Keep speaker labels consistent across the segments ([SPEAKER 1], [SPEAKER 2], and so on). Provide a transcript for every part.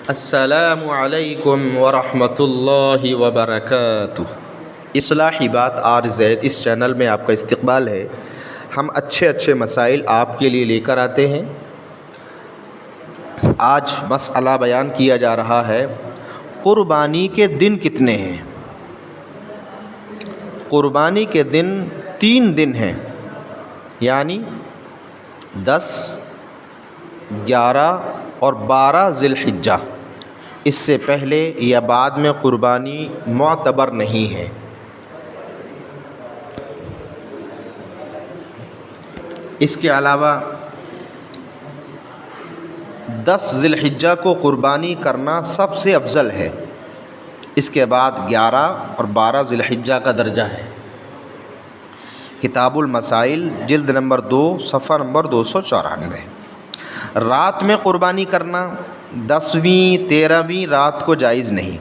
[SPEAKER 1] السلام علیکم ورحمۃ اللہ وبرکاتہ۔ اصلاحی بات RZ اس چینل میں آپ کا استقبال ہے۔ ہم اچھے مسائل آپ کے لیے لے کر آتے ہیں۔ آج مسئلہ بیان کیا جا رہا ہے، قربانی کے دن کتنے ہیں؟ قربانی کے دن 3 دن ہیں، یعنی 10، 11 اور 12 ذی الحجہ۔ اس سے پہلے یا بعد میں قربانی معتبر نہیں ہے۔ اس کے علاوہ 10 ذی الحجہ کو قربانی کرنا سب سے افضل ہے۔ اس کے بعد 11 اور 12 ذی الحجہ کا درجہ ہے۔ کتاب المسائل جلد نمبر 2 صفحہ نمبر 294۔ رات میں قربانی کرنا 10ویں 13ویں رات کو جائز نہیں۔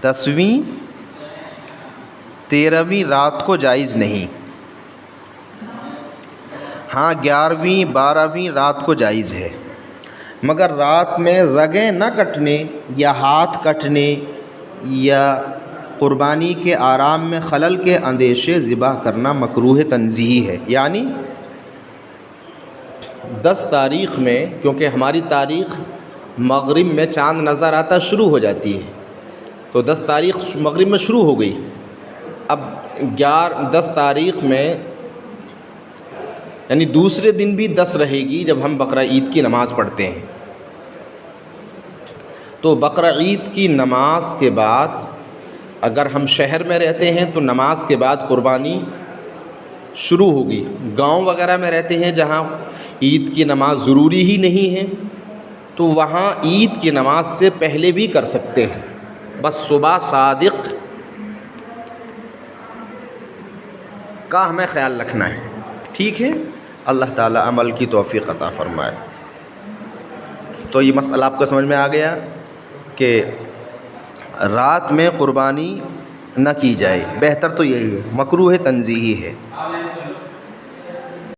[SPEAKER 1] 10ویں 13ویں رات کو جائز نہیں، ہاں 11ویں 12ویں رات کو جائز ہے، مگر رات میں رگیں نہ کٹنے یا ہاتھ کٹنے یا قربانی کے آرام میں خلل کے اندیشے ذبح کرنا مکروہ تنزیہی ہے۔ یعنی 10 تاریخ میں، کیونکہ ہماری تاریخ مغرب میں چاند نظر آتا شروع ہو جاتی ہے، تو 10 تاریخ مغرب میں شروع ہو گئی۔ اب 10 تاریخ میں یعنی دوسرے دن بھی 10 رہے گی جب ہم بقرہ عید کی نماز پڑھتے ہیں۔ تو بقرہ عید کی نماز کے بعد اگر ہم شہر میں رہتے ہیں تو نماز کے بعد قربانی شروع ہوگی۔ گاؤں وغیرہ میں رہتے ہیں جہاں عید کی نماز ضروری ہی نہیں ہے، تو وہاں عید کی نماز سے پہلے بھی کر سکتے ہیں، بس صبح صادق کا ہمیں خیال رکھنا ہے۔ ٹھیک ہے، اللہ تعالی عمل کی توفیق عطا فرمائے۔ تو یہ مسئلہ آپ کو سمجھ میں آ گیا کہ رات میں قربانی نہ کی جائے، بہتر تو یہی ہے، مکروہ تنزیہی ہے۔